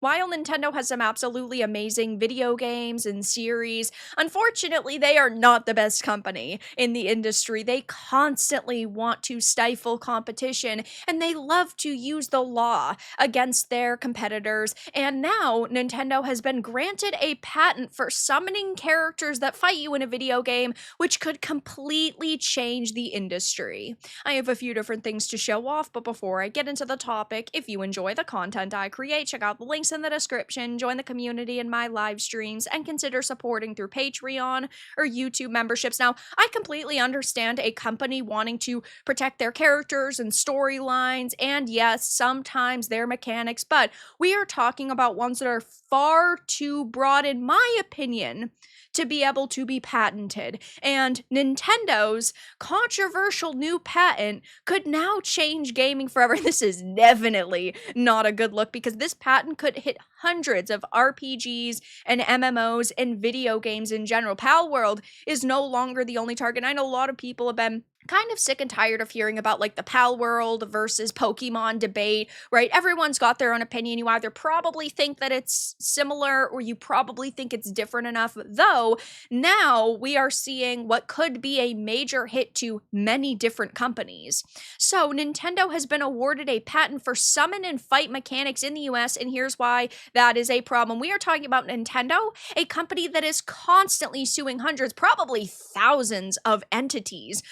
While Nintendo has some absolutely amazing video games and series, unfortunately, they are not the best company in the industry. They constantly want to stifle competition and they love to use the law against their competitors. And now Nintendo has been granted a patent for summoning characters that fight you in a video game, which could completely change the industry. I have a few different things to show off, but before I get into the topic, if you enjoy the content I create, check out the links in the description, join the community in my live streams, and consider supporting through Patreon or YouTube memberships. Now, I completely understand a company wanting to protect their characters and storylines, and yes, sometimes their mechanics, but we are talking about ones that are far too broad, in my opinion, to be able to be patented. And Nintendo's controversial new patent could now change gaming forever. This is definitely not a good look because this patent could hit hundreds of RPGs and MMOs and video games in general. Pal World is no longer the only target. I know a lot of people have been kind of sick and tired of hearing about like the Pal World versus Pokemon debate, right? Everyone's got their own opinion. You either probably think that it's similar or you probably think it's different enough. Though now we are seeing what could be a major hit to many different companies. So Nintendo has been awarded a patent for summon and fight mechanics in the US, and here's why that is a problem. We are talking about Nintendo, a company that is constantly suing hundreds, probably thousands of entities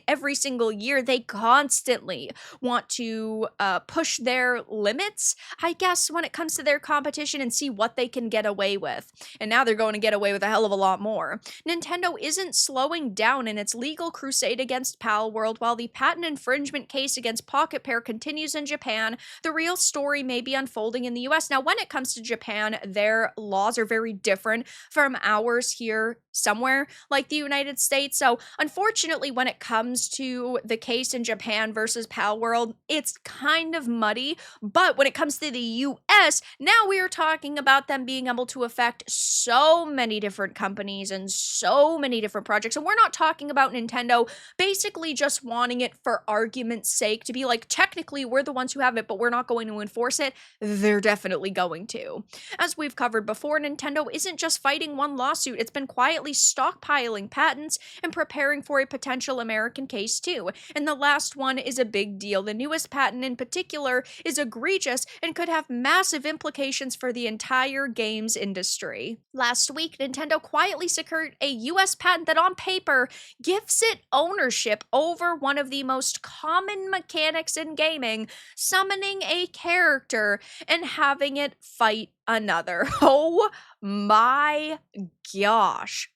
every single year. They constantly want to push their limits, I guess, when it comes to their competition and see what they can get away with. And now they're going to get away with a hell of a lot more. Nintendo isn't slowing down in its legal crusade against Pal World. While the patent infringement case against Pocket Pair continues in Japan, the real story may be unfolding in the US. Now, when it comes to Japan, their laws are very different from ours here somewhere like the United States. So unfortunately, when it comes to the case in Japan versus Pal World, it's kind of muddy. But when it comes to the US, now we are talking about them being able to affect so many different companies and so many different projects. And we're not talking about Nintendo basically just wanting it for argument's sake to be like, technically, we're the ones who have it, but we're not going to enforce it. They're definitely going to. As we've covered before, Nintendo isn't just fighting one lawsuit, it's been quietly stockpiling patents and preparing for a potential American case too. And the last one is a big deal. The newest patent in particular is egregious and could have massive implications for the entire games industry. Last week, Nintendo quietly secured a US patent that on paper gives it ownership over one of the most common mechanics in gaming, summoning a character and having it fight another. Oh my gosh.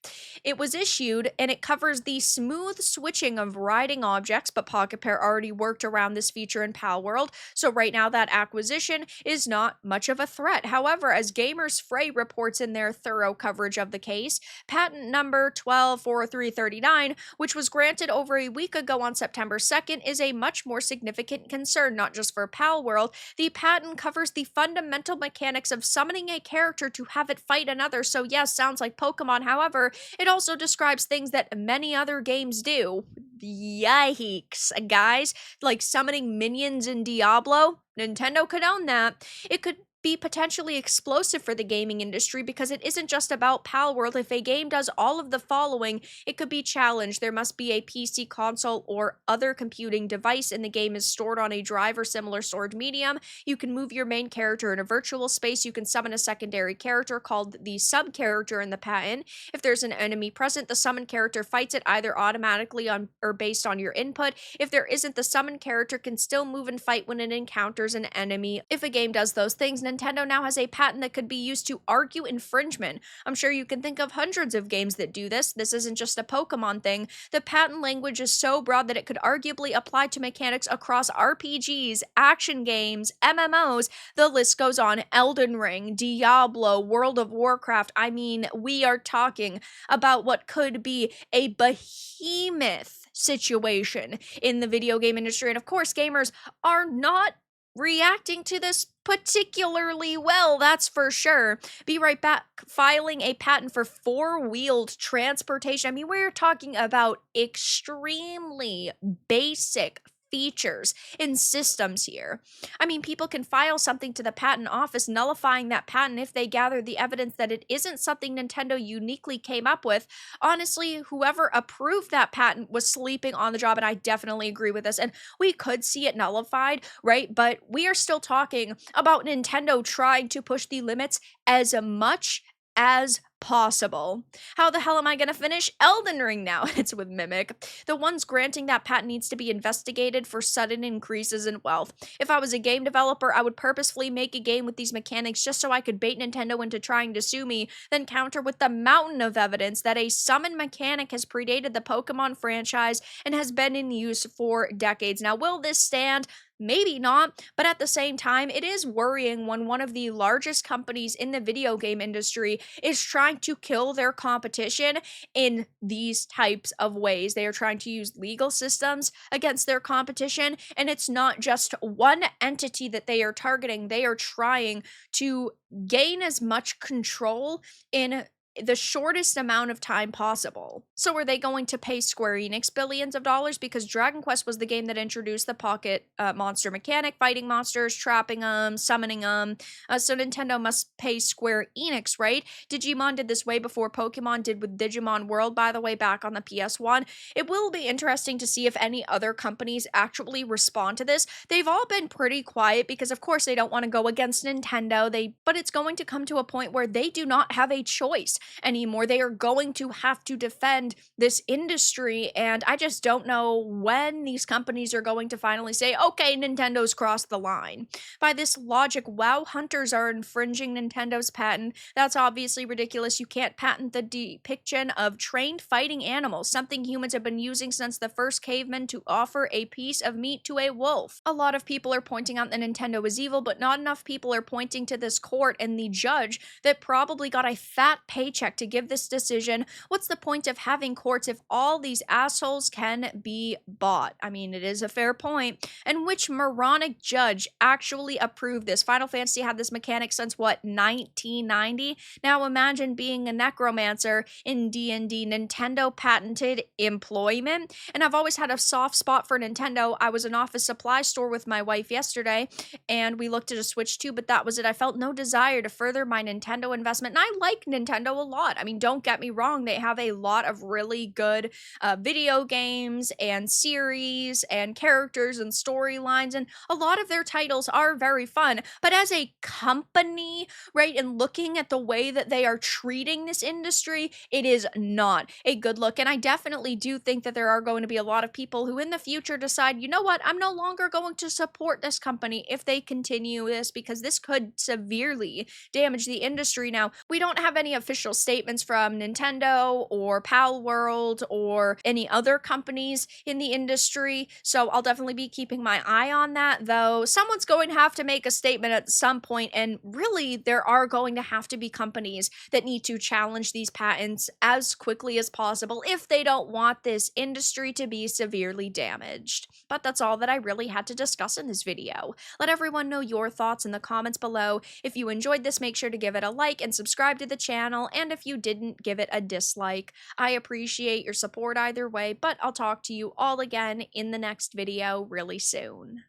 It was issued and it covers the smooth switching of riding objects, but Pocket Pair already worked around this feature in Pal World, so right now that acquisition is not much of a threat. However, as Gamers Fray reports in their thorough coverage of the case, patent number 124339, which was granted over a week ago on September 2nd, is a much more significant concern, not just for Pal World. The patent covers the fundamental mechanics of summoning a character to have it fight another. So yes, sounds like Pokemon. However, it also describes things that many other games do. Yikes, guys. Like summoning minions in Diablo. Nintendo could own that. It could be potentially explosive for the gaming industry because it isn't just about Pal World. If a game does all of the following, it could be challenged. There must be a PC, console, or other computing device, and the game is stored on a drive or similar storage medium. You can move your main character in a virtual space. You can summon a secondary character called the sub-character in the patent. If there's an enemy present, the summoned character fights it either automatically on or based on your input. If there isn't, the summoned character can still move and fight when it encounters an enemy. If a game does those things, Nintendo now has a patent that could be used to argue infringement. I'm sure you can think of hundreds of games that do this. This isn't just a Pokemon thing. The patent language is so broad that it could arguably apply to mechanics across RPGs, action games, MMOs. The list goes on. Elden Ring, Diablo, World of Warcraft. I mean, we are talking about what could be a behemoth situation in the video game industry. And of course, gamers are not reacting to this particularly well, that's for sure. Be Right Back filing a patent for four-wheeled transportation. I mean, we're talking about extremely basic features in systems here. I mean, people can file something to the patent office nullifying that patent if they gather the evidence that it isn't something Nintendo uniquely came up with. Honestly, whoever approved that patent was sleeping on the job, and I definitely agree with this. And we could see it nullified, right? But we are still talking about Nintendo trying to push the limits as much as possible. How the hell am I going to finish Elden Ring now? It's with Mimic. The ones granting that patent needs to be investigated for sudden increases in wealth. If I was a game developer, I would purposefully make a game with these mechanics just so I could bait Nintendo into trying to sue me, then counter with the mountain of evidence that a summon mechanic has predated the Pokemon franchise and has been in use for decades. Now, will this stand? Maybe not, but at the same time, it is worrying when one of the largest companies in the video game industry is trying to kill their competition in these types of ways. They are trying to use legal systems against their competition, and it's not just one entity that they are targeting. They are trying to gain as much control in the shortest amount of time possible. So are they going to pay Square Enix billions of dollars? Because Dragon Quest was the game that introduced the pocket monster mechanic, fighting monsters, trapping them, summoning them. So Nintendo must pay Square Enix, right? Digimon did this way before Pokemon did with Digimon World, by the way, back on the PS1. It will be interesting to see if any other companies actually respond to this. They've all been pretty quiet because, of course, they don't want to go against Nintendo. But it's going to come to a point where they do not have a choice anymore. They are going to have to defend this industry, and I just don't know when these companies are going to finally say, okay, Nintendo's crossed the line. By this logic, WoW hunters are infringing Nintendo's patent. That's obviously ridiculous. You can't patent the depiction of trained fighting animals, something humans have been using since the first cavemen to offer a piece of meat to a wolf. A lot of people are pointing out that Nintendo is evil, but not enough people are pointing to this court and the judge that probably got a fat paycheck to give this decision. What's the point of having courts if all these assholes can be bought? I mean, it is a fair point. And which moronic judge actually approved this? Final Fantasy had this mechanic since, what, 1990? Now imagine being a necromancer in D&D. Nintendo patented employment. And I've always had a soft spot for Nintendo. I was in office supply store with my wife yesterday, and we looked at a Switch 2, but that was it. I felt no desire to further my Nintendo investment, and I like Nintendo a lot. I mean, don't get me wrong, they have a lot of really good video games and series and characters and storylines, and a lot of their titles are very fun. But as a company, right, and looking at the way that they are treating this industry, it is not a good look. And I definitely do think that there are going to be a lot of people who in the future decide, you know what, I'm no longer going to support this company if they continue this, because this could severely damage the industry. Now, we don't have any official statements from Nintendo or Pal World or any other companies in the industry, so I'll definitely be keeping my eye on that, though someone's going to have to make a statement at some point, and really there are going to have to be companies that need to challenge these patents as quickly as possible if they don't want this industry to be severely damaged. But that's all that I really had to discuss in this video. Let everyone know your thoughts in the comments below. If you enjoyed this, make sure to give it a like and subscribe to the channel, and if you didn't, give it a dislike. I appreciate your support either way, but I'll talk to you all again in the next video really soon.